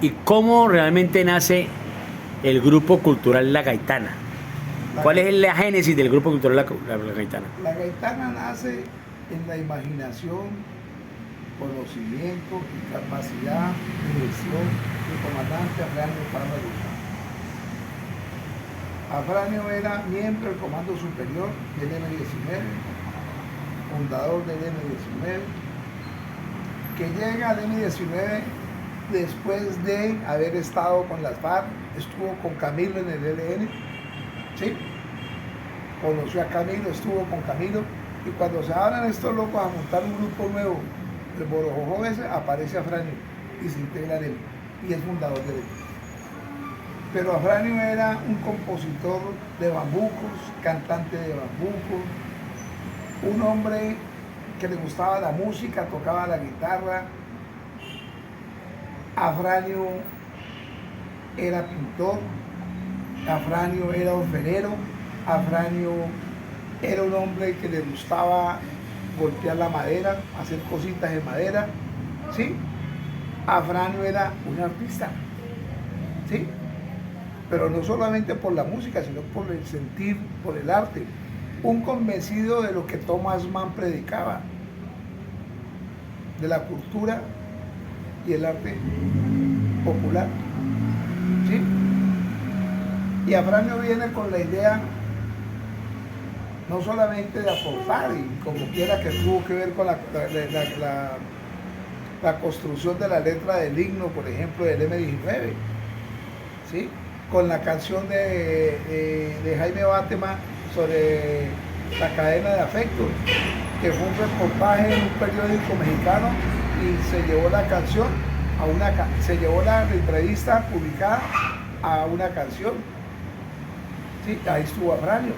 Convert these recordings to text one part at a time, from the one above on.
¿Y cómo realmente nace el grupo cultural La Gaitana? ¿Cuál es la génesis del grupo cultural La Gaitana? La gaitana nace en la imaginación, conocimiento y capacidad de gestión del comandante Afranio Parra Guzmán. Afranio era miembro del Comando Superior del M-19, fundador del M-19, que llega al M-19 después de haber estado con las FARC, estuvo con Camilo en el ELN, ¿sí? Conoció a Camilo, estuvo con Camilo, y cuando se abran estos locos a montar un grupo nuevo, el Borojojo ese, aparece Afranio y se integra en él, y es fundador de él. Pero Afranio era un compositor de bambucos, cantante de bambucos, un hombre que le gustaba la música, tocaba la guitarra. Afranio era pintor, Afranio era orfenero, Afranio era un hombre que le gustaba golpear la madera, hacer cositas de madera, ¿sí? Afranio era un artista, ¿sí? Pero no solamente por la música, sino por el sentir, por el arte. Un convencido de lo que Thomas Mann predicaba, de la cultura y el arte popular, ¿sí? Y Afranio viene con la idea no solamente de aportar, y como quiera que tuvo que ver con la construcción de la letra del himno, por ejemplo, del M-19, ¿sí? Con la canción de Jaime Bátema sobre la cadena de afectos, que fue un reportaje en un periódico mexicano y se llevó la canción se llevó la entrevista publicada a una canción. Sí, ahí estuvo Afranio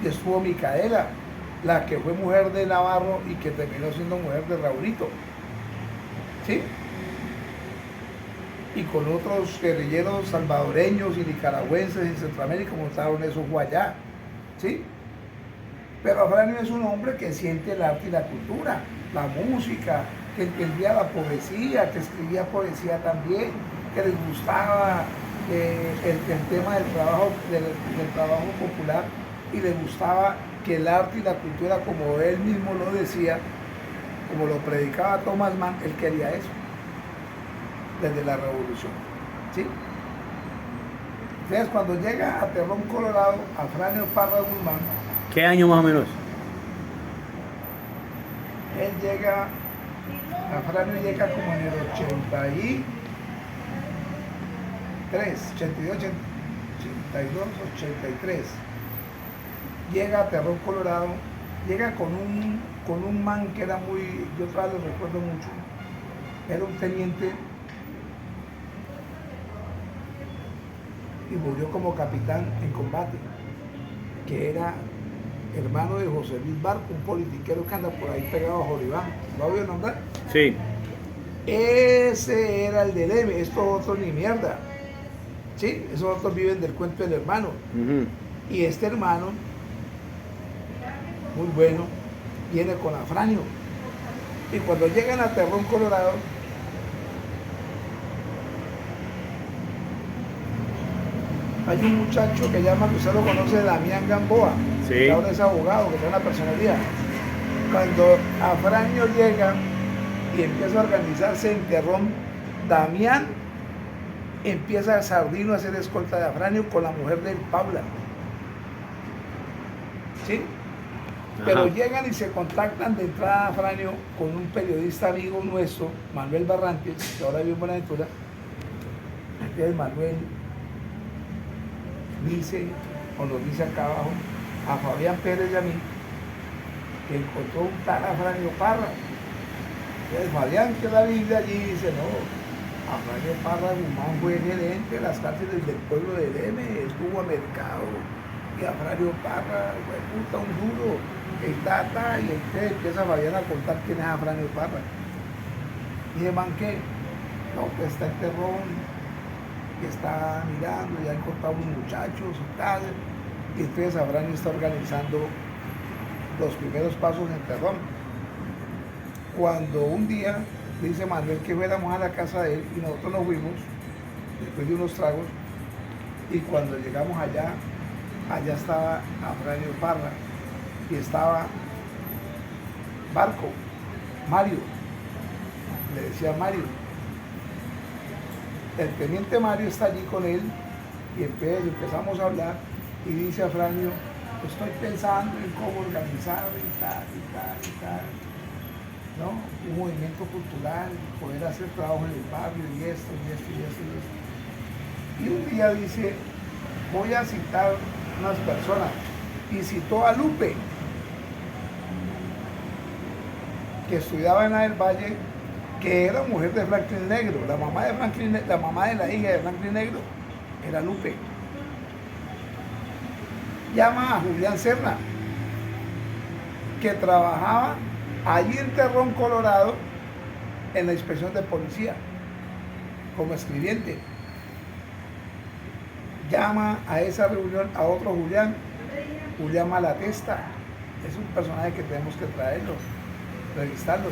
y estuvo Micaela, la que fue mujer de Navarro y que terminó siendo mujer de Raulito, ¿sí? Y con otros guerrilleros salvadoreños y nicaragüenses en Centroamérica montaron esos guayá, ¿sí? Pero Afranio es un hombre que siente el arte y la cultura, la música, que entendía la poesía, que escribía poesía también, que les gustaba el tema del trabajo popular, y le gustaba que el arte y la cultura, como él mismo lo decía, como lo predicaba Thomas Mann, él quería eso desde la revolución, ¿sí? Entonces, cuando llega a Terrón, Colorado, Afranio Parra Guzmán, ¿qué año más o menos? Afranio llega como en el 83, 82, 82, 83. Llega a Terrón, Colorado, llega con un man que era muy, yo todavía lo recuerdo mucho, era un teniente y murió como capitán en combate, que era hermano de José Luis Barco, un politiquero que anda por ahí pegado a Joribán. ¿Lo voy a nombrar? Sí. Ese era el del M, estos otros ni mierda, ¿sí? Esos otros viven del cuento del hermano. Y este hermano, muy bueno, viene con Afranio. Y cuando llegan a Terrón, Colorado, hay un muchacho que llama, que usted lo conoce, Damián Gamboa, sí, que ahora es abogado, que tiene una personalidad. Cuando Afranio llega y empieza a organizarse en Terrón, Damián empieza a Sardino a hacer escolta de Afranio con la mujer de él, Paula, ¿sí? Pero llegan y se contactan de entrada a Afranio con un periodista amigo nuestro, Manuel Barrantes, que ahora vive en Buenaventura. Entonces Manuel dice, o nos dice acá abajo, a Fabián Pérez y a mí, que encontró un tal Afranio Parra. Entonces Fabián, que la Biblia allí dice, no, Afranio Parra Guzmán fue gerente de las cárceles del pueblo del M, estuvo a mercado, y Afranio Parra, fue puta, un duro, y entonces empieza Fabián a contar quién es Afranio Parra. Y de man, ¿qué? No, que está en Terrón, que está mirando, ya han encontrado unos muchachos y tal, y entonces Afranio está organizando los primeros pasos en Terrón. Cuando un día dice Manuel que fuéramos a la casa de él y nosotros nos fuimos después de unos tragos y cuando llegamos allá, allá estaba Afranio Parra y estaba Barco, Mario, le decía Mario. El teniente Mario está allí con él y empezamos a hablar y dice Afranio, estoy pensando en cómo organizar y tal, ¿no? Un movimiento cultural, poder hacer trabajo en el barrio y esto, y esto, y esto, y esto. Y un día dice, voy a citar unas personas, y citó a Lupe, que estudiaba en la del Valle, que era mujer de Franklin Negro, la mamá de la hija de Franklin Negro era Lupe. Llama a Julián Serna, que trabajaba allí en Terrón, Colorado, en la inspección de policía, como escribiente. Llama a esa reunión a otro Julián Malatesta. Es un personaje que tenemos que traerlo, revistarlo.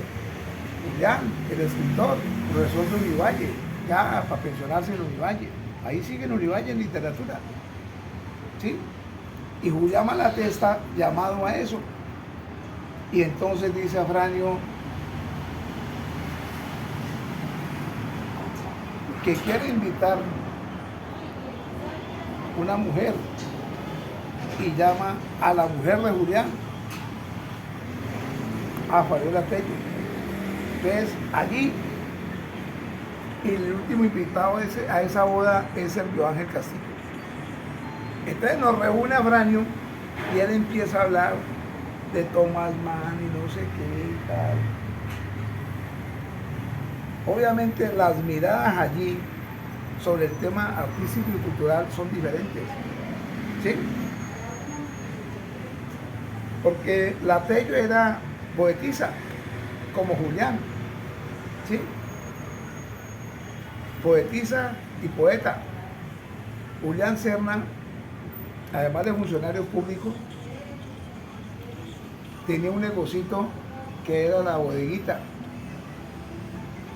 Julián, el escritor, profesor de Univalle, ya para pensionarse en Univalle. Ahí sigue en Univalle en literatura. ¿Sí? Y Julián Malatesta llamado a eso. Y entonces dice Afranio que quiere invitar una mujer y llama a la mujer de Julián, a Fabiola Tello. Entonces allí, y el último invitado a esa boda es Sergio Ángel Castillo. Entonces nos reúne Afranio y él empieza a hablar de Thomas Mann y no sé qué y tal. Obviamente las miradas allí sobre el tema artístico y cultural son diferentes, ¿sí? Porque la Tello era poetisa, como Julián, ¿sí? Poetisa y poeta. Julián Serna, además de funcionario público, tenía un negocito que era la bodeguita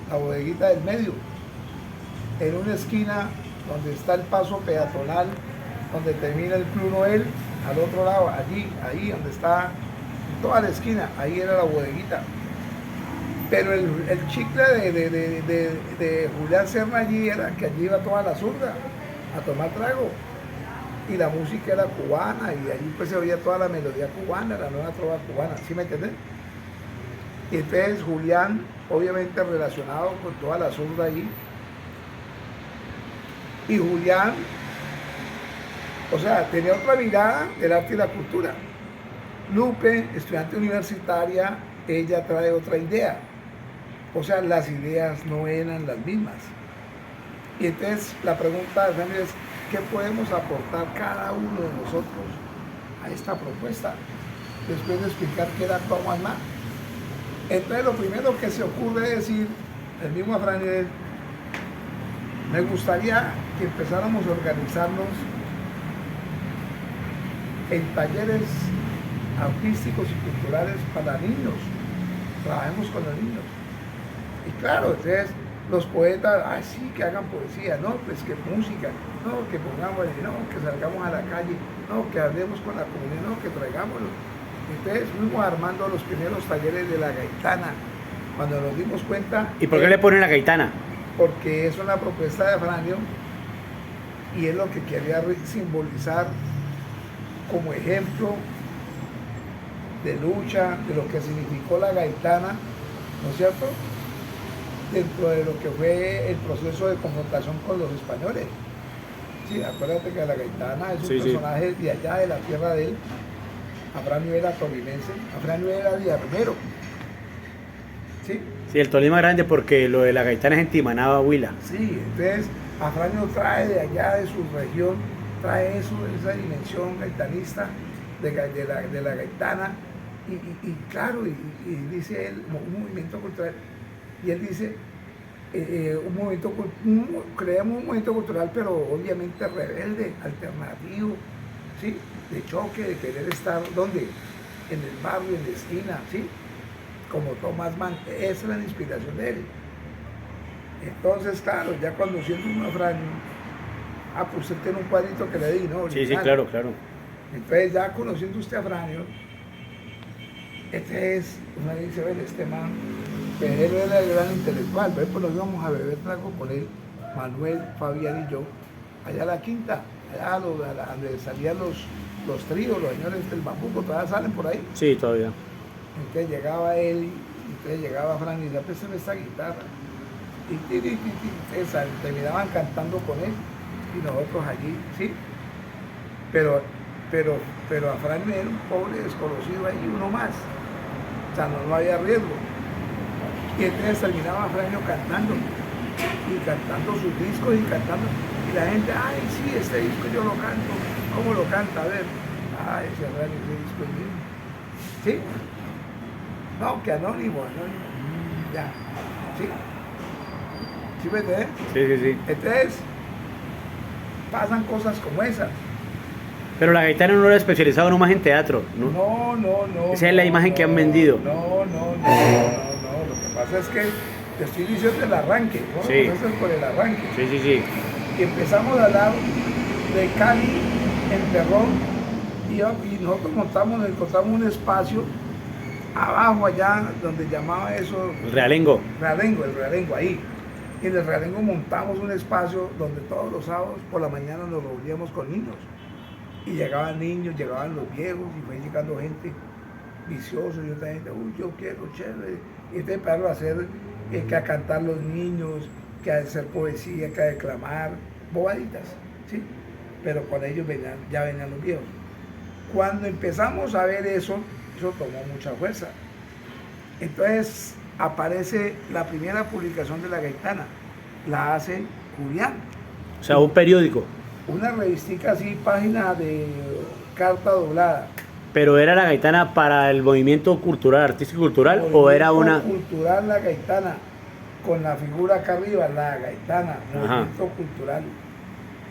del medio, en una esquina donde está el paso peatonal, donde termina el Club Noel, al otro lado, ahí donde está toda la esquina, ahí era la bodeguita. Pero el chicle de Julián Serna allí era que allí iba toda la zurda a tomar trago. Y la música era cubana y allí pues se oía toda la melodía cubana, la nueva trova cubana, ¿sí me entienden? Y entonces Julián, obviamente relacionado con toda la zurda allí, y Julián, o sea, tenía otra mirada del arte y la cultura. Lupe, estudiante universitaria, ella trae otra idea, o sea, las ideas no eran las mismas. Y entonces la pregunta de es, ¿qué podemos aportar cada uno de nosotros a esta propuesta? Después de explicar qué era Thomas Mann. Entonces lo primero que se ocurre decir, el mismo Afranio, es, me gustaría que empezáramos a organizarnos en talleres artísticos y culturales para niños. Trabajemos con los niños. Y claro, entonces los poetas, sí, que hagan poesía, no, pues que música, no, que pongamos, no, que salgamos a la calle, no, que hablemos con la comunidad, no, que traigámoslo. Entonces fuimos armando los primeros talleres de la gaitana. Cuando nos dimos cuenta... ¿Y por qué le ponen la gaitana? Porque es una propuesta de Afranio y es lo que quería simbolizar como ejemplo de lucha, de lo que significó la gaitana, ¿no es cierto?, dentro de lo que fue el proceso de confrontación con los españoles. Sí, acuérdate que la gaitana es un personaje de allá, de la tierra de él. Afranio era tolimense, Afranio era de Armero. ¿Sí? Sí, el Tolima grande porque lo de la gaitana es en Timanaba, Huila. Sí, entonces Afranio trae de allá, de su región, trae eso, esa dimensión gaitanista de la gaitana. Y claro, y dice él, un movimiento cultural. Y él dice, creamos un movimiento cultural, pero obviamente rebelde, alternativo, ¿sí?, de choque, de querer estar, ¿dónde? En el barrio, en la esquina, ¿sí?, como Thomas Mann. Esa es la inspiración de él. Entonces, claro, ya cuando siento un Afranio, pues usted tiene un cuadrito que le di, ¿no? Sí, sí, Original. claro, claro. Entonces, ya conociendo usted a Afranio, uno dice, ver, este man, pero él era el gran intelectual, pues nos íbamos a beber trago con él, Manuel, Fabián y yo, allá a la quinta, allá donde salían los tríos, los señores del Bambuco, todavía salen por ahí. Sí, todavía. Entonces llegaba él, entonces llegaba Fran y decía, préstame esta guitarra. Entonces, terminaban cantando con él y nosotros allí, ¿sí? Pero a Fran era un pobre desconocido ahí, uno más. O sea, no había riesgo. Y entonces terminaba Franio cantando, y cantando sus discos y cantando. Y la gente, ay, sí, este disco yo lo canto. ¿Cómo lo canta? A ver. Ay, ese Franio, ese disco es mío. ¿Sí? No, que anónimo. Ya. ¿Sí? ¿Sí me entiendes? Sí, sí, sí. Entonces, pasan cosas como esas. Pero la gaitana no era especializada nomás en teatro, ¿no? No. Esa es la imagen que han vendido. No. Lo que pasa es que te estoy diciendo el arranque, ¿no? Sí. Eso es por el arranque. Sí. Y empezamos a hablar de Cali en Terrón y nosotros encontramos un espacio abajo allá donde llamaba eso El Realengo. el Realengo ahí. Y en el Realengo montamos un espacio donde todos los sábados por la mañana nos reuníamos con niños. Y llegaban niños, llegaban los viejos y fue llegando gente viciosa y otra gente, uy, yo quiero, chévere. Y entonces empezaron a hacer, que a cantar los niños, que a hacer poesía, que a declamar, bobaditas, ¿sí? Pero con ellos ya venían los viejos. Cuando empezamos a ver eso tomó mucha fuerza. Entonces aparece la primera publicación de La Gaitana, la hace Julián. O sea, un periódico. Una revistica así, página de carta doblada. ¿Pero era la gaitana para el movimiento cultural, artístico cultural, o era una...? Cultural La Gaitana, con la figura acá arriba, La Gaitana, movimiento cultural.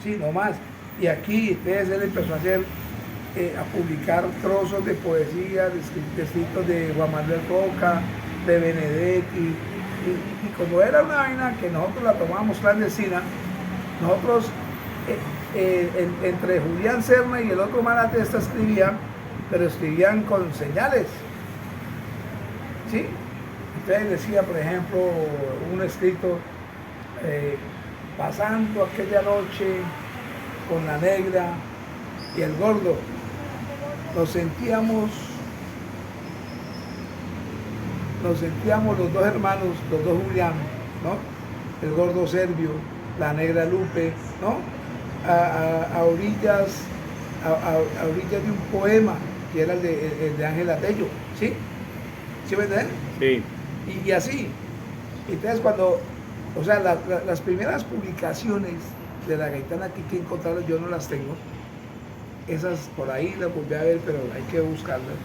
Sí, no más. Y aquí, entonces él empezó a hacer, a publicar trozos de poesía, de escritos de Juan Manuel Roca, de Benedetti. Y como era una vaina que nosotros la tomábamos clandestina, nosotros... entre Julián Serna y el otro Malatesta escribían, pero escribían con señales, ¿sí? Entonces decía, por ejemplo, un escrito, pasando aquella noche con la negra y el gordo, nos sentíamos los dos hermanos, los dos Julián, ¿no? El gordo Servio, la negra Lupe, ¿no? A orillas de un poema que era el de Ángel Atello, ¿sí? ¿Sí me entiendes? Sí. Y así. Entonces cuando, o sea, las primeras publicaciones de La Gaitana aquí que encontraron, yo no las tengo. Esas por ahí las volví a ver, pero hay que buscarlas.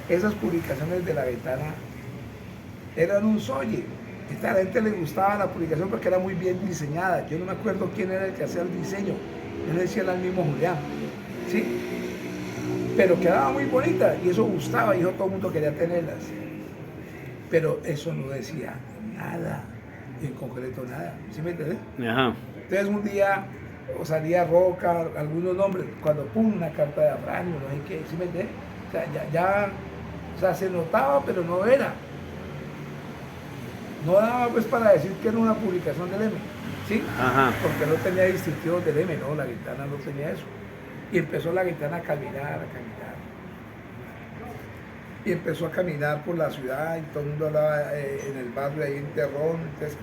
Esas publicaciones de La Gaitana eran un solle. A la gente le gustaba la publicación porque era muy bien diseñada. Yo no me acuerdo quién era el que hacía el diseño. Yo le decía, era el mismo Julián, ¿sí? Pero quedaba muy bonita y eso gustaba y todo el mundo quería tenerlas. Pero eso no decía nada, en concreto nada. ¿Sí me entiendes? Ajá. Entonces un día salía Roca, algunos nombres, cuando pum, una carta de Afranio, no sé qué, ¿sí me entiendes? O sea, o sea, se notaba, pero no era. No daba pues para decir que era una publicación del M, ¿sí? Ajá. Porque no tenía distintivos del M, no, La Gaitana no tenía eso. Y empezó La Gaitana a caminar. Y empezó a caminar por la ciudad y todo el mundo hablaba en el barrio ahí en Terrón, entonces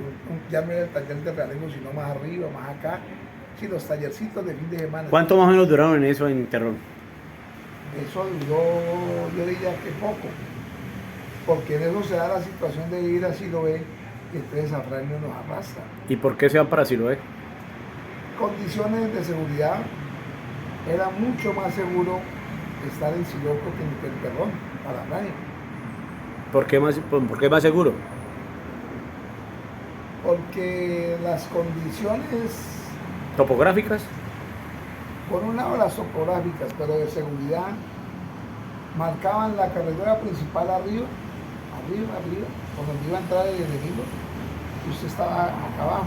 ya no era el taller de Realengo, sino más arriba, más acá. Sí, los tallercitos de fin de semana. ¿Cuánto más o menos duraron en eso en Terrón? Eso duró, yo diría que poco. Porque en eso se da la situación de ir a Siloé y entonces Afranio nos arrastra. ¿Y por qué se van para Siloé? Condiciones de seguridad, era mucho más seguro estar en Siloco que en Terrón, para Afranio. ¿Por qué más seguro? Porque las condiciones, ¿Topográficas? por un lado las topográficas, pero de seguridad, marcaban la carretera principal arriba, por donde iba a entrar el enemigo, y usted estaba acá abajo.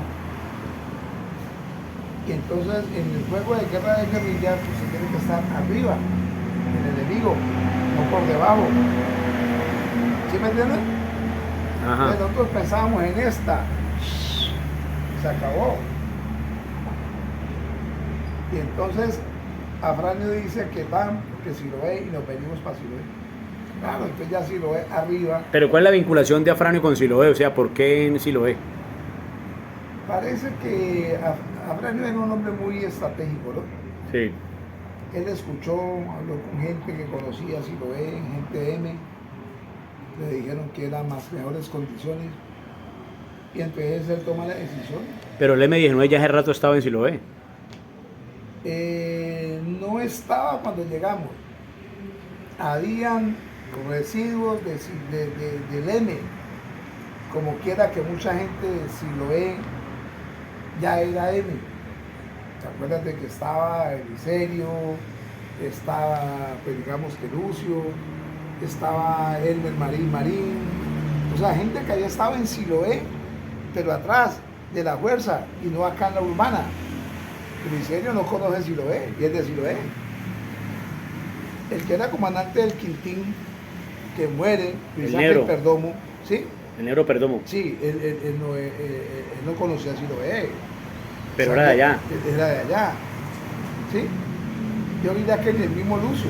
Y entonces en el juego de guerra de guerrilla, pues usted tiene que estar arriba, el enemigo, no por debajo. ¿Sí me entienden? Ajá. Nosotros pensábamos en esta, se acabó. Y entonces Afranio dice que van, que Siloé, y nos venimos para Siloé. Claro, entonces ya Siloé arriba. Pero ¿cuál es la vinculación de Afranio con Siloé? O sea, ¿por qué en Siloé? Parece que Afranio era un hombre muy estratégico, ¿no? Sí. Él escuchó, habló con gente que conocía Siloé, gente de M, le dijeron que eran más mejores condiciones, y entonces él toma la decisión. Pero el M19 ya hace rato estaba en Siloé. No estaba cuando llegamos. Habían residuos del M, como quiera que mucha gente de Siloé ya era M. ¿Te acuerdas de que estaba Eliserio, estaba, pues digamos que Lucio, estaba Elmer Marín? O sea, gente que había estado en Siloé, pero atrás de la fuerza y no acá en la urbana. Eliserio no conoce Siloé, y es de Siloé. El que era comandante del Quintín, que muere, El negro. Perdomo, ¿sí? El negro Perdomo. Sí, él no conocía Siloé. Pero O sea, era de allá. Era de allá, ¿sí? Yo diría que el mismo Lucio,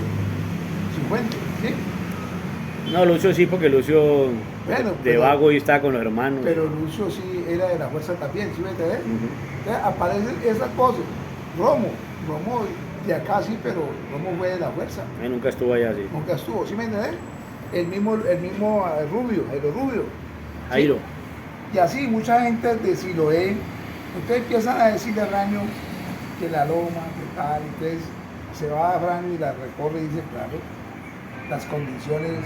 su fuente, ¿sí? No, Lucio sí, porque Lucio Bueno, de vago y estaba con los hermanos. Pero Lucio sí era de la fuerza también, ¿sí me entiendes? Ujú. Entonces aparecen esas cosas. Romo de acá sí, pero Romo fue de la fuerza. Él nunca estuvo allá, sí. Nunca estuvo, ¿sí me entiendes? El mismo Rubio, Jairo Rubio. ¿sí? Jairo. Y así mucha gente de Siloé, entonces empiezan a decirle a Afranio que la loma, que tal, entonces se va a Afranio y la recorre y dice, claro, las condiciones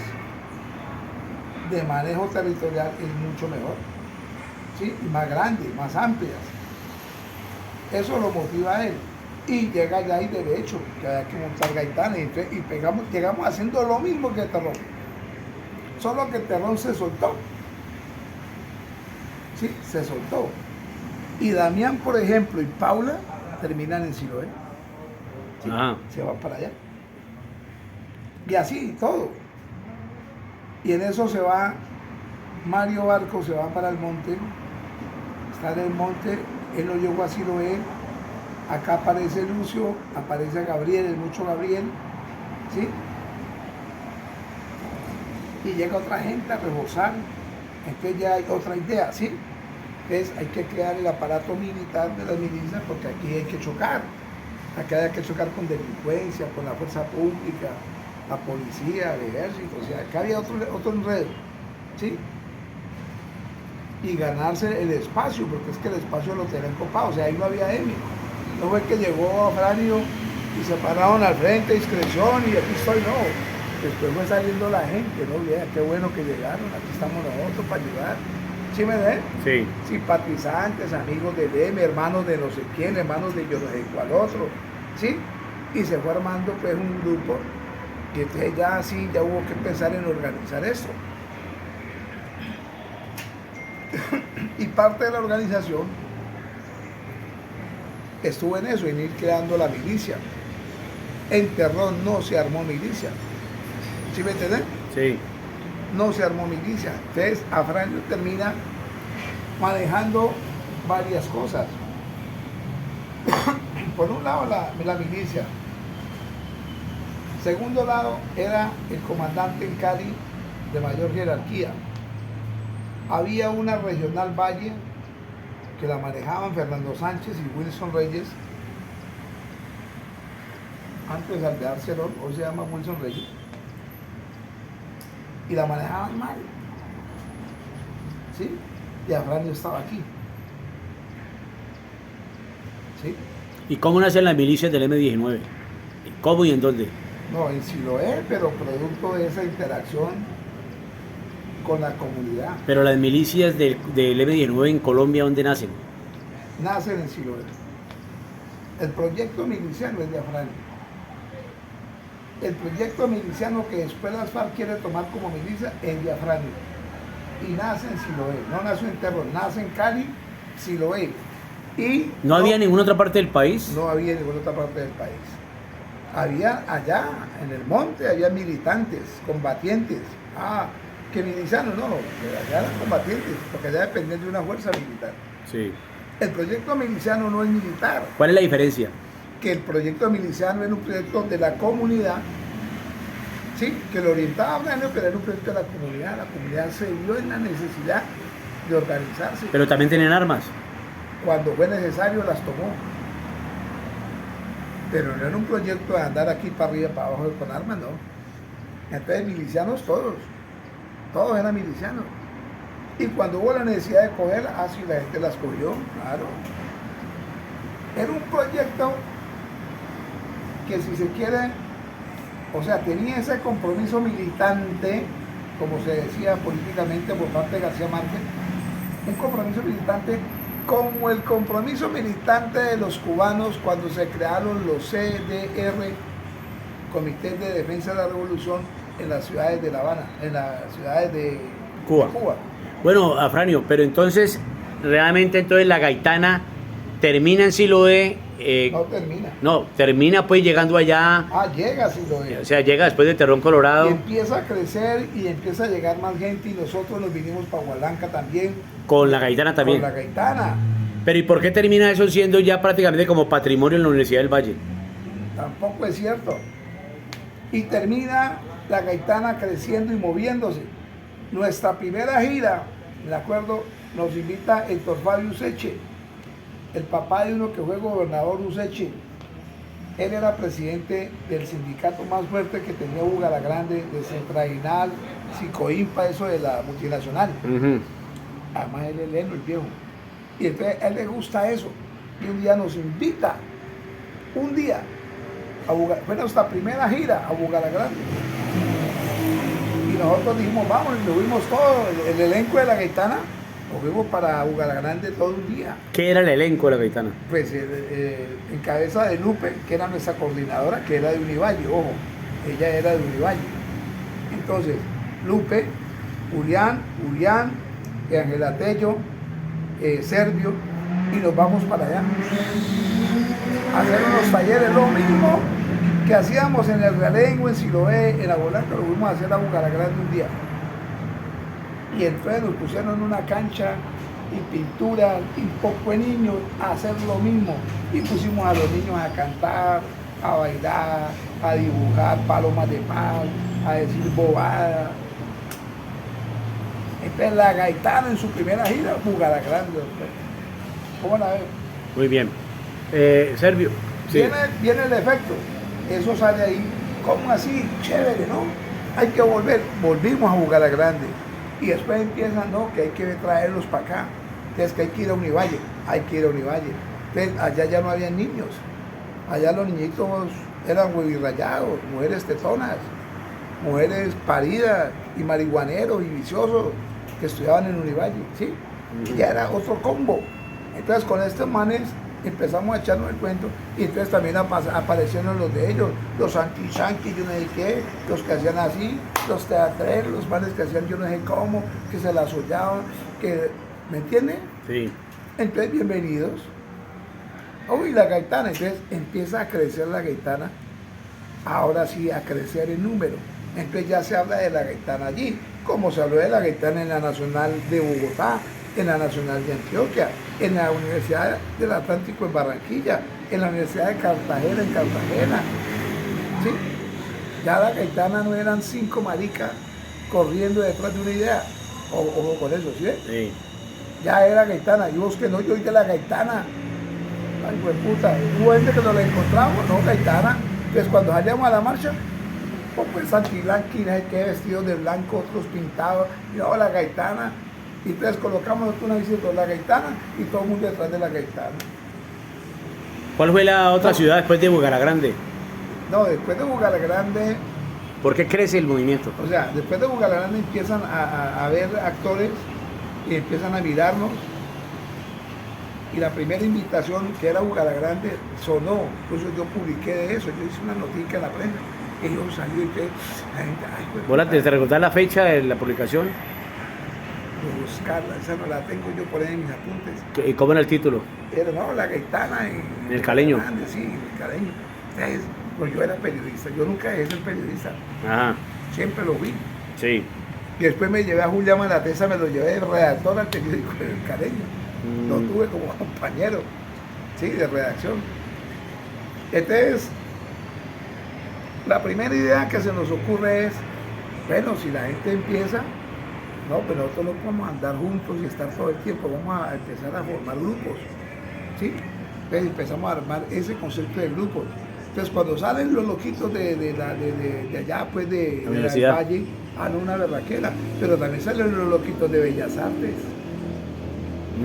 de manejo territorial es mucho mejor, ¿sí? Y más grande, más amplias. Eso lo motiva a él. Y llega allá y derecho, que hay que montar Gaitán, y llegamos haciendo lo mismo que Terrón. Solo que Terrón se soltó. Sí, se soltó. Y Damián, por ejemplo, y Paula terminan en Siloé. ¿sí? Ajá. Se van para allá. Y así, todo. Y en eso se va Mario Barco, se va para el monte. Está en el monte, él no llegó a Siloé. Acá aparece Lucio, aparece Gabriel, el mucho Gabriel. ¿Sí? Y llega otra gente a reforzar. Entonces ya hay otra idea, ¿sí? Entonces hay que crear el aparato militar de las milicias porque aquí hay que chocar. Aquí hay que chocar con delincuencia, con la fuerza pública, la policía, el ejército. O sea, acá había otro enredo, ¿sí? Y ganarse el espacio, porque es que el espacio lo tenían copado. O sea, ahí no había M. No fue que llegó Afranio y se pararon al frente, discreción, y aquí estoy, no. Después fue saliendo la gente, ¿no? Vea, qué bueno que llegaron, aquí estamos nosotros para ayudar. ¿Sí me ven? Sí. Simpatizantes, amigos de M, hermanos de no sé quién, hermanos de yo no sé cuál otro, ¿sí? Y se fue armando pues un grupo, y entonces ya sí, ya hubo que pensar en organizar esto. Y parte de la organización estuvo en eso, en ir creando la milicia. En Terrón no se armó milicia. ¿Sí me entienden? Sí. No se armó milicia. Entonces, Afranio termina manejando varias cosas. Por un lado, la milicia. Segundo lado, era el comandante en Cali de mayor jerarquía. Había una regional Valle que la manejaban Fernando Sánchez y Wilson Reyes. Antes de Alvear Cerón, hoy se llama Wilson Reyes. Y la manejaban mal. ¿Sí? Y Afranio estaba aquí. ¿Sí? ¿Y cómo nacen las milicias del M19? ¿Cómo y en dónde? No, en Siloé, pero producto de esa interacción con la comunidad. Pero las milicias del M19 en Colombia, ¿dónde nacen? Nacen en Siloé. El proyecto miliciano es de Afranio. El proyecto miliciano que después las FARC quiere tomar como milicia es de Afranio. y nace en Siloé. No nació en Terror, nace en Cali, Siloé. Y ¿No había en ninguna otra parte del país? no había en ninguna otra parte del país. Había allá, en el monte, había militantes, combatientes. Que milicianos, no, allá eran combatientes, porque allá dependían de una fuerza militar. Sí. El proyecto miliciano no es militar, ¿Cuál es la diferencia? que el proyecto miliciano era un proyecto de la comunidad, sí, que lo orientaba a Afganio, pero era un proyecto de la comunidad se vio en la necesidad de organizarse. Pero también tienen armas. Cuando fue necesario las tomó. Pero no era un proyecto de andar aquí para arriba, para abajo con armas, no. Entonces milicianos todos eran milicianos. Y cuando hubo la necesidad de cogerlas, sí, la gente las cogió, claro. Era un proyecto que, si se quiere, o sea, tenía ese compromiso militante, como se decía políticamente por parte de García Márquez, un compromiso militante como el compromiso militante de los cubanos cuando se crearon los CDR, Comités de Defensa de la Revolución, en las ciudades de La Habana, en las ciudades de Cuba. Bueno, Afranio, pero entonces, realmente entonces la gaitana termina en Siloé. No termina. No, termina pues llegando allá. Llega Siloé. O sea, llega después de Terrón, Colorado. Y empieza a crecer y empieza a llegar más gente, y nosotros nos vinimos para Hualanca también. Con la gaitana también. Con la gaitana. Pero ¿y por qué termina eso siendo ya prácticamente como patrimonio en la Universidad del Valle? Tampoco es cierto. Y termina la gaitana creciendo y moviéndose. Nuestra primera gira, me acuerdo, nos invita Héctor Fabio Useche, el papá de uno que fue gobernador Useche. Él era presidente del sindicato más fuerte que tenía Bugalagrande, de Centraginal, Sicoimpa, eso de la multinacional. Además él es leno, el viejo. Y entonces a él le gusta eso. Y un día nos invita, fue nuestra primera gira a Bugalagrande. Y nosotros dijimos, vamos, y lo vimos todo, el elenco de la gaitana, nos fuimos para Bugalagrande todo un día. ¿Qué era el elenco de la gaitana? Pues en cabeza de Lupe, que era nuestra coordinadora, que era de Univalle, ojo, ella era de Univalle. Entonces, Lupe, Julián, Ángela Tello, Servio, y nos vamos para allá a hacer unos talleres, lo mismo que hacíamos en el Realengo, en Siloé, en la Bolanca, lo fuimos a hacer a Bugalagrande un día. Y entonces nos pusieron en una cancha y pintura y poco de niños a hacer lo mismo. Y pusimos a los niños a cantar, a bailar, a dibujar palomas de paz, a decir bobadas. Entonces la gaitana en su primera gira, Bugalagrande. ¿Cómo la ves? Muy bien. Servio. Sí. Viene el efecto. Eso sale ahí. ¿Cómo así? Chévere, ¿no? Hay que volver. Volvimos a Bugalagrande. Y después empiezan, no, que hay que traerlos para acá. Entonces que hay que ir a Univalle. Hay que ir a Univalle. Entonces allá ya no había niños. Allá los niñitos eran huevirrayados, mujeres tetonas, mujeres paridas y marihuaneros y viciosos que estudiaban en Univalle, ¿sí? Ya era otro combo. Entonces con estos manes empezamos a echarnos el cuento, y entonces también aparecieron los de ellos, los anti-yanquis, yo no sé qué, los que hacían así, los teatreros, los manes que hacían yo no sé cómo, que se las hollaban, que, ¿me entienden? Sí. Entonces bienvenidos. Uy, la gaitana, entonces empieza a crecer la gaitana, ahora sí a crecer en número. Entonces ya se habla de la gaitana allí, como se habló de la gaitana en la Nacional de Bogotá, en la Nacional de Antioquia, en la Universidad del Atlántico en Barranquilla, en la Universidad de Cartagena en Cartagena. ¿Sí? Ya la gaitana no eran 5 maricas corriendo detrás de una idea. Ojo con eso, ¿sí? Sí. Ya era gaitana. Y vos que no, yo oí de la gaitana. Ay, pues puta, hubo gente que nos la encontramos, no, gaitana. Entonces cuando salíamos a la marcha, pues anti-blanqui, no sé qué, vestidos de blanco, otros pintados, y no, la gaitana. Y entonces colocamos una visita la gaitana y todo el mundo detrás de la gaitana. ¿Cuál fue la otra ciudad después de Bugalagrande? No, después de Bugalagrande, ¿Por qué crece el movimiento? o sea, después de Bugalagrande empiezan a ver actores y empiezan a mirarnos. Y la primera invitación, que era Bugalagrande, sonó. Incluso yo publiqué de eso, yo hice una noticia en la prensa. Ellos salió y que la gente, ay, pues, ¿Vos te recordás la fecha de la publicación? buscarla, esa no la tengo yo por ahí en mis apuntes. ¿Y cómo era el título? Era, no, la gaitana ¿En el Caleño? Grande, sí, en el Caleño. Entonces, pues yo era periodista, yo nunca dejé de ser periodista, Ajá, siempre lo vi. sí. Y después me llevé a Julián Malatesta, me lo llevé de redactor al periódico El Caleño. Lo tuve como compañero, sí, de redacción. Entonces, la primera idea que se nos ocurre es, bueno, si la gente empieza, no, pues nosotros no podemos andar juntos y estar todo el tiempo, vamos a empezar a formar grupos, ¿sí? Entonces empezamos a armar ese concepto de grupos. Entonces cuando salen los loquitos de allá, pues de universidad. del Valle, no, una berraquera, pero también salen los loquitos de Bellas Artes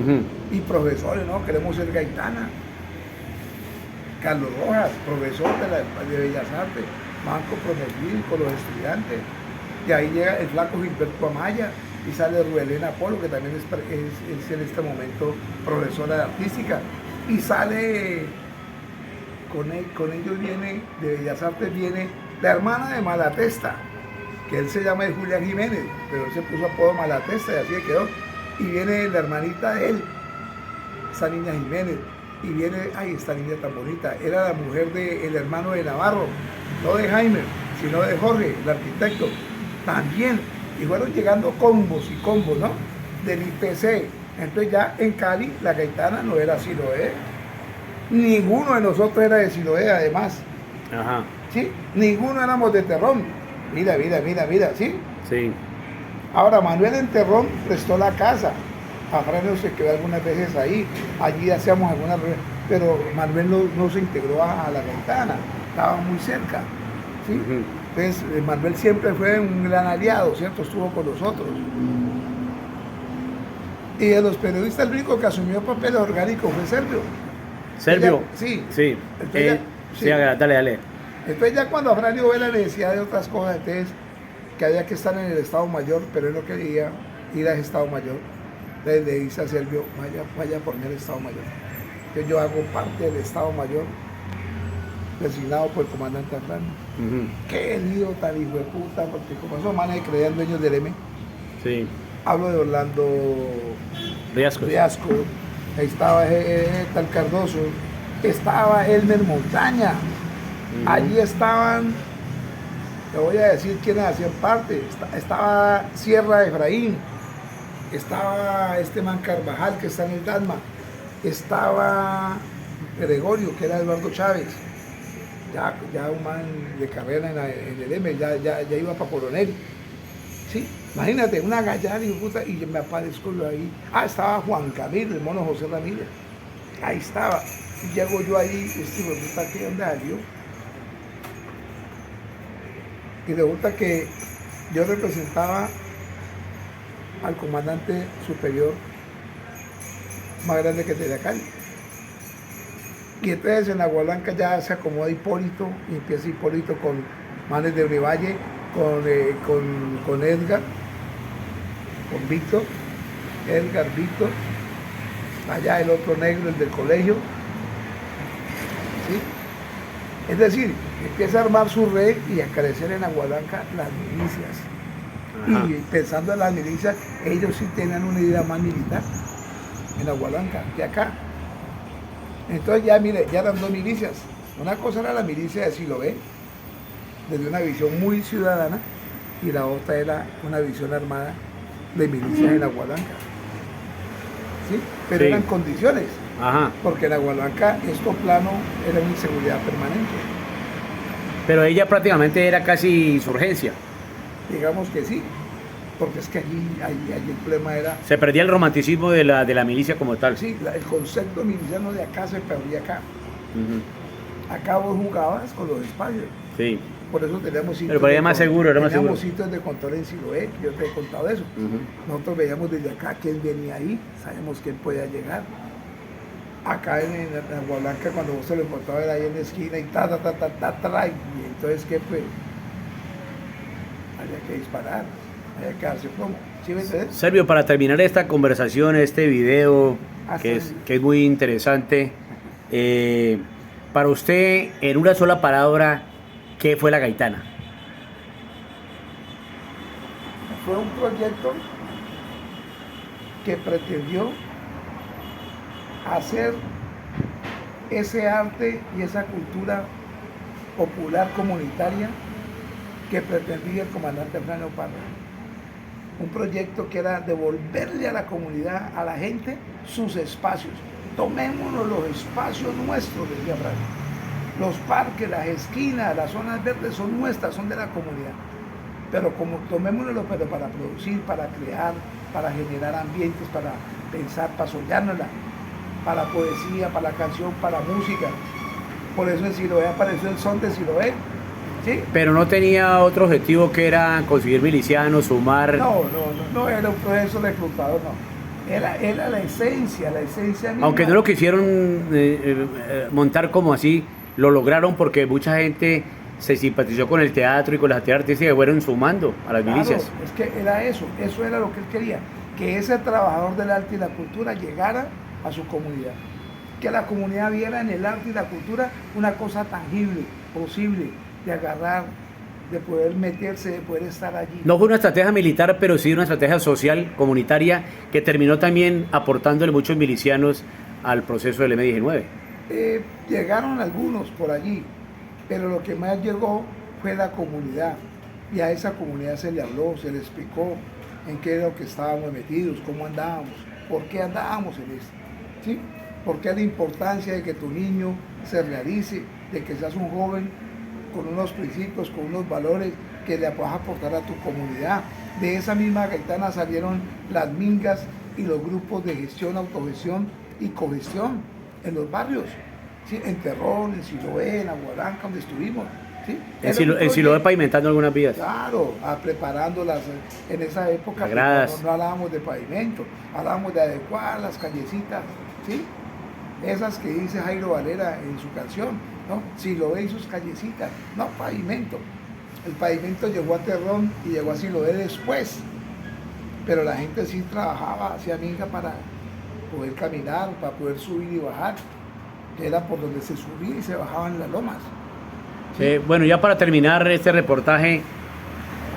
Ujú. y profesores, ¿no? Queremos ser gaitana. Carlos Rojas, profesor de Bellas Artes, Banco Prometido con los estudiantes. Y ahí llega el flaco Gilberto Amaya y sale Ruelena Polo, que también es en este momento profesora de artística. Y sale, con ellos viene, de Bellas Artes viene la hermana de Malatesta, que él se llama Julián Jiménez, pero él se puso apodo Malatesta y así quedó. Y viene la hermanita de él, esa niña Jiménez. Y viene, ay, esta niña tan bonita, era la mujer del hermano de Navarro, no de Jaime, sino de Jorge, el arquitecto, también. Y fueron llegando combos y combos, ¿no? Del IPC. Entonces ya en Cali, la gaitana no era Siloé. Ninguno de nosotros era de Siloé, además. Ajá, ¿Sí? Ninguno éramos de Terrón. Mira, ¿sí? sí. Ahora, Manuel en Terrón prestó la casa. Afranio se quedó algunas veces ahí. Allí hacíamos algunas reuniones. Pero Manuel no se integró a la gaitana. Estaba muy cerca. ¿Sí? Ujú. Entonces, Manuel siempre fue un gran aliado, ¿cierto? Estuvo con nosotros. Y de los periodistas, el único que asumió papeles orgánicos fue Servio. ¿Servio? Ella- sí. Sí. Entonces ya- Sí, sí. dale. Entonces ya cuando Afranio ve la necesidad de otras cosas, entonces que había que estar en el Estado Mayor, pero él no quería ir al Estado Mayor. Entonces le dice a Servio, vaya por mí al Estado Mayor. Que yo hago parte del Estado Mayor, designado por el comandante Afranio. Ujú. Qué lío tan hijo de puta, porque como esos manes que creían dueños del M, Sí. hablo de Orlando Riascos. Riasco, ahí estaba tal Cardoso, estaba Elmer Montaña, Ujú. allí estaban, te voy a decir quiénes hacían parte, estaba Sierra Efraín, estaba este man Carvajal que está en el Dalma, estaba Gregorio que era Eduardo Chávez, ya un man de carrera en el M, ya iba para coronel. Sí, imagínate, una gallada y puta, y me aparezco yo ahí. Estaba Juan Camilo, el mono José Ramírez. Ahí estaba. Y llego yo ahí, resulta que ¿dónde salió? Y resulta que yo representaba al comandante superior más grande que tenía Cali. Y entonces en Agua Blanca ya se acomoda Hipólito, y empieza Hipólito con manes de Univalle, con Edgar, con Víctor, allá el otro negro, el del colegio, ¿sí? Es decir, empieza a armar su red y a crecer en Agua Blanca las milicias. Ajá. Y pensando en las milicias, ellos sí tenían una idea más militar en Agua Blanca que acá. Entonces ya, mire, ya eran dos milicias. Una cosa era la milicia de Siloé, desde una visión muy ciudadana, y la otra era una visión armada de milicias en Agua Blanca. ¿Sí? Pero Sí. eran condiciones, Ajá. porque en Agua Blanca esto plano era una inseguridad permanente. Pero ella prácticamente era casi insurgencia. Digamos que sí, porque es que allí el problema era, Se perdía el romanticismo de la milicia como tal. sí, el concepto miliciano de acá se perdía acá. Ujú. Acá vos jugabas con los espacios. Sí. Por eso teníamos sitios. Pero por ahí era más seguro, era más teníamos seguro. sitios de control en Siloé, yo te he contado eso. Ujú. Nosotros veíamos desde acá quién venía ahí, sabemos quién podía llegar. Acá en Agua Blanca, cuando vos se lo encontrabas era ahí en la esquina y y entonces, ¿qué pues? Había que disparar, había que darse plomo. ¿Sí me entiendes? Servio, para terminar esta conversación, este video, que es muy interesante, para usted, en una sola palabra, ¿qué fue la gaitana? Fue un proyecto que pretendió hacer ese arte y esa cultura popular comunitaria que pretendía el comandante Afranio Parra. Un proyecto que era devolverle a la comunidad, a la gente, sus espacios. Tomémonos los espacios nuestros, decía Afranio. Los parques, las esquinas, las zonas verdes son nuestras, son de la comunidad. Pero como tomémonoslo, pero para producir, para crear, para generar ambientes, para pensar, para soñárnosla, para poesía, para la canción, para música. Por eso en Siloé apareció el son de Siloé. ¿Sí? Pero no tenía otro objetivo que era conseguir milicianos, sumar. No era un proceso reclutador, no. Era la esencia misma. Aunque no lo quisieron montar como así, lo lograron porque mucha gente se simpatizó con el teatro y con las actividades artísticas y fueron sumando a las milicias. Es que era eso era lo que él quería, que ese trabajador del arte y la cultura llegara a su comunidad, que la comunidad viera en el arte y la cultura una cosa tangible, posible, de agarrar, de poder meterse, de poder estar allí. No fue una estrategia militar, pero sí una estrategia social, comunitaria, que terminó también aportándole muchos milicianos al proceso del M-19. Llegaron algunos por allí, pero lo que más llegó fue la comunidad, y a esa comunidad se le habló, se le explicó en qué era lo que estábamos metidos, cómo andábamos, por qué andábamos en esto, ¿sí? Por qué la importancia de que tu niño se realice, de que seas un joven con unos principios, con unos valores que le puedas aportar a tu comunidad. De esa misma gaitana salieron las mingas y los grupos de gestión, autogestión y cogestión en los barrios, ¿sí? En Terrón, en Siloé, en Aguaranca, donde estuvimos. ¿Sí? En Siloé pavimentando algunas vías. Claro, preparándolas en esa época. No hablábamos de pavimento, hablábamos de adecuar las callecitas, ¿sí? Esas que dice Jairo Valera en su canción, ¿no? Siloé y sus callecitas, no pavimento. El pavimento llegó a Terrón y llegó a Siloé después, pero la gente sí trabajaba, hacía minga para poder caminar, para poder subir y bajar, que era por donde se subía y se bajaban las lomas. ¿Sí? Bueno, ya para terminar este reportaje,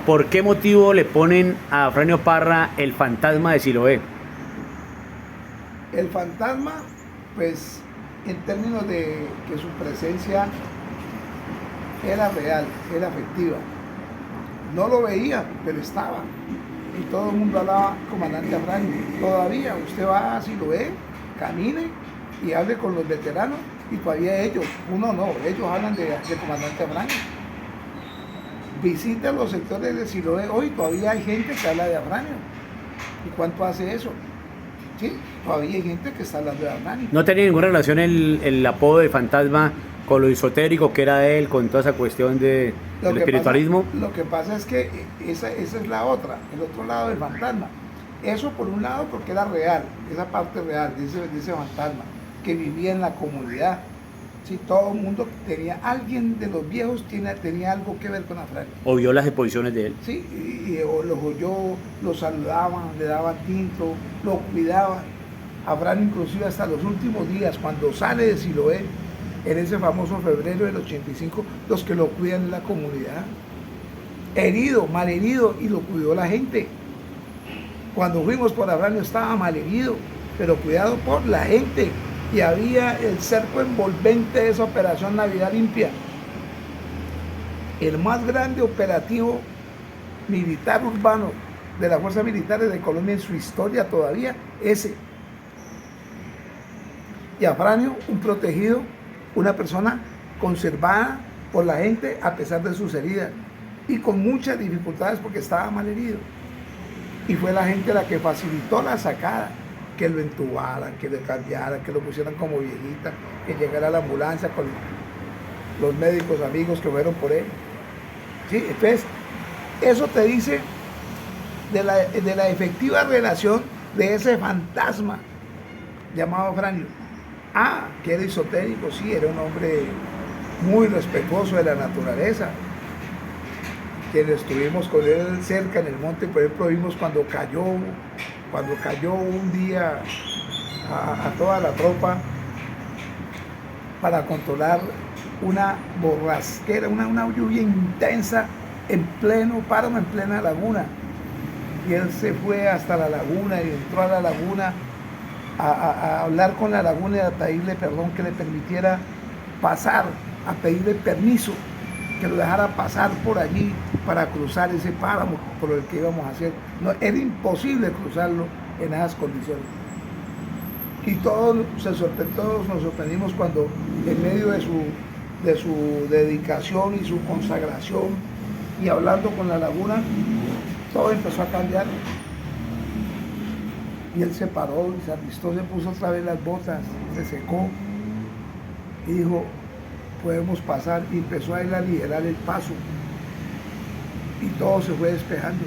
¿por qué motivo le ponen a Afranio Parra el fantasma de Siloé? El fantasma, pues, en términos de que su presencia era real, era afectiva. No lo veía, pero estaba. Y todo el mundo hablaba, comandante Afranio. Todavía usted va a Siloé, camine y hable con los veteranos, y todavía ellos, ellos hablan de comandante Afranio. Visita los sectores de Siloé hoy, todavía hay gente que habla de Afranio. ¿Y cuánto hace eso? ¿Sí? Todavía hay gente que está hablando de Afranio. ¿No tenía ninguna relación el apodo de fantasma con lo esotérico que era él, con toda esa cuestión del espiritualismo? Lo que pasa es que esa es la otra, el otro lado del fantasma. Eso por un lado porque era real, esa parte real de ese fantasma que vivía en la comunidad. Sí, todo el mundo tenía, alguien de los viejos tenía algo que ver con Afranio. ¿O vio las exposiciones de él? Sí, y los oyó, lo saludaban, le daban tinto, lo cuidaban. Afranio inclusive hasta los últimos días, cuando sale de Siloé, en ese famoso febrero del 85, los que lo cuidan en la comunidad. Herido, malherido, y lo cuidó la gente. Cuando fuimos por Afranio estaba malherido, pero cuidado por la gente. Y había el cerco envolvente de esa operación Navidad Limpia. El más grande operativo militar urbano de las fuerzas militares de Colombia en su historia todavía, ese. Y Afranio, un protegido, una persona conservada por la gente a pesar de sus heridas y con muchas dificultades porque estaba mal herido. Y fue la gente la que facilitó la sacada, que lo entubaran, que le cambiaran, que lo pusieran como viejita, que llegara la ambulancia con los médicos amigos que fueron por él. ¿Sí? Entonces, eso te dice de la efectiva relación de ese fantasma llamado Afranio. Que era esotérico, sí, era un hombre muy respetuoso de la naturaleza. Quienes estuvimos con él cerca en el monte, por ejemplo, vimos cuando cayó un día a toda la tropa para controlar una borrasquera, una lluvia intensa en pleno páramo, en plena laguna. y él se fue hasta la laguna y entró a la laguna a hablar con la laguna y a pedirle perdón, que le permitiera pasar, a pedirle permiso, que lo dejara pasar por allí para cruzar ese páramo por el que íbamos a hacer. No, era imposible cruzarlo en esas condiciones. Y todos nos sorprendimos cuando en medio de su dedicación y su consagración y hablando con la laguna, todo empezó a cambiar. Y él se paró y se alistó, se puso otra vez las botas, se secó y dijo, podemos pasar, y empezó a él a liderar el paso y todo se fue despejando.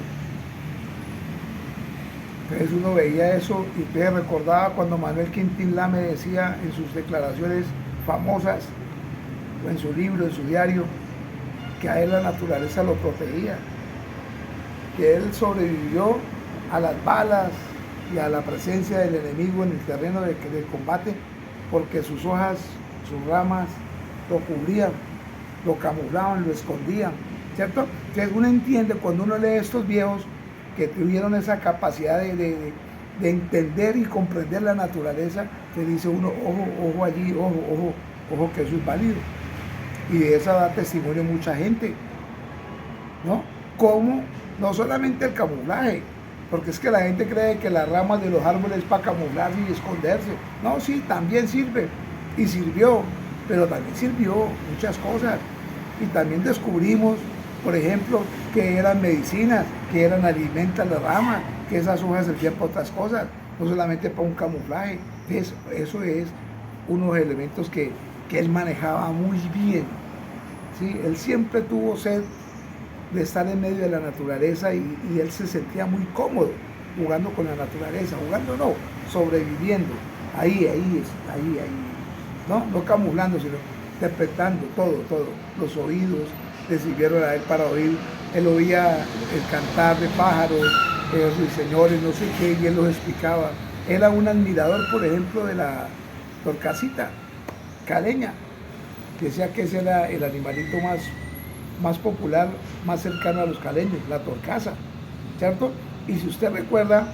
Entonces uno veía eso y entonces recordaba cuando Manuel Quintín Lame decía en sus declaraciones famosas, o en su libro, en su diario, que a él la naturaleza lo protegía, que él sobrevivió a las balas y a la presencia del enemigo en el terreno del combate, porque sus hojas, sus ramas lo cubrían, lo camuflaban, lo escondían, ¿cierto? Entonces uno entiende cuando uno lee estos viejos que tuvieron esa capacidad de entender y comprender la naturaleza, que dice uno, ojo allí, ojo que eso es válido. Y de eso da testimonio mucha gente, ¿no? Como no solamente el camuflaje, porque es que la gente cree que las ramas de los árboles es para camuflarse y esconderse. No, sí, también sirve, y sirvió, pero también sirvió muchas cosas. Y también descubrimos, por ejemplo, que eran medicinas, que eran alimentos las ramas, que esas hojas servían para otras cosas, no solamente para un camuflaje. Eso es unos elementos que él manejaba muy bien, ¿sí? Él siempre tuvo sed de estar en medio de la naturaleza y él se sentía muy cómodo jugando con la naturaleza, jugando no, sobreviviendo, ahí, no camuflando, sino interpretando todo, los oídos le sirvieron a él para oír, él oía el cantar de pájaros, ruiseñores, no sé qué, y él los explicaba. Era un admirador, por ejemplo, de la torcasita caleña, decía que ese era el animalito más popular, más cercano a los caleños, la torcaza, ¿cierto? Y si usted recuerda,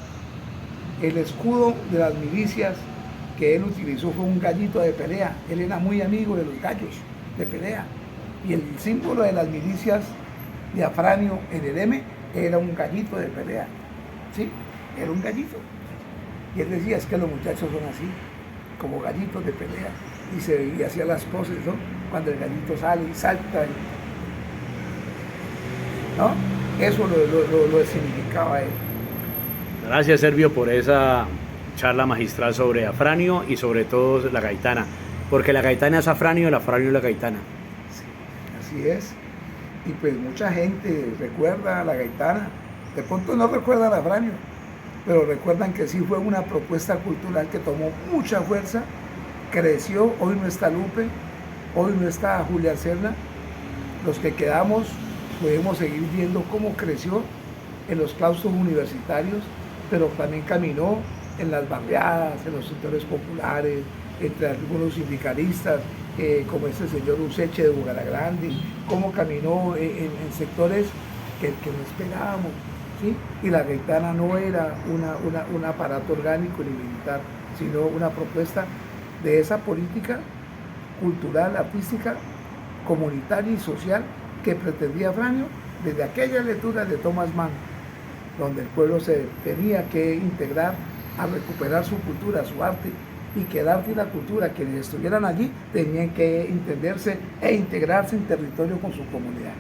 el escudo de las milicias que él utilizó fue un gallito de pelea. Él era muy amigo de los gallos de pelea. Y el símbolo de las milicias de Afranio en el M era un gallito de pelea. ¿Sí? Era un gallito. Y él decía, es que los muchachos son así, como gallitos de pelea. Y hacía las poses, ¿no? Cuando el gallito sale y salta. ¿No? Eso lo significaba él. Gracias, Servio, por esa charla magistral sobre Afranio y sobre todo la gaitana, porque la gaitana es Afranio, el Afranio es la gaitana. Sí, así es. Y pues mucha gente recuerda a la gaitana, de pronto no recuerdan a Afranio, pero recuerdan que sí fue una propuesta cultural que tomó mucha fuerza, creció. Hoy no está Lupe, hoy no está Julia Serna, los que quedamos podemos seguir viendo cómo creció en los claustros universitarios, pero también caminó en las barriadas, en los sectores populares, entre algunos sindicalistas, como este señor Useche de Bugaragrande, cómo caminó en sectores que no esperábamos, ¿sí? Y la gaitana no era un aparato orgánico ni militar, sino una propuesta de esa política cultural, artística, comunitaria y social que pretendía Afranio desde aquella lectura de Thomas Mann, donde el pueblo se tenía que integrar a recuperar su cultura, su arte, y que el arte y la cultura, quienes estuvieran allí, tenían que entenderse e integrarse en territorio con su comunidad.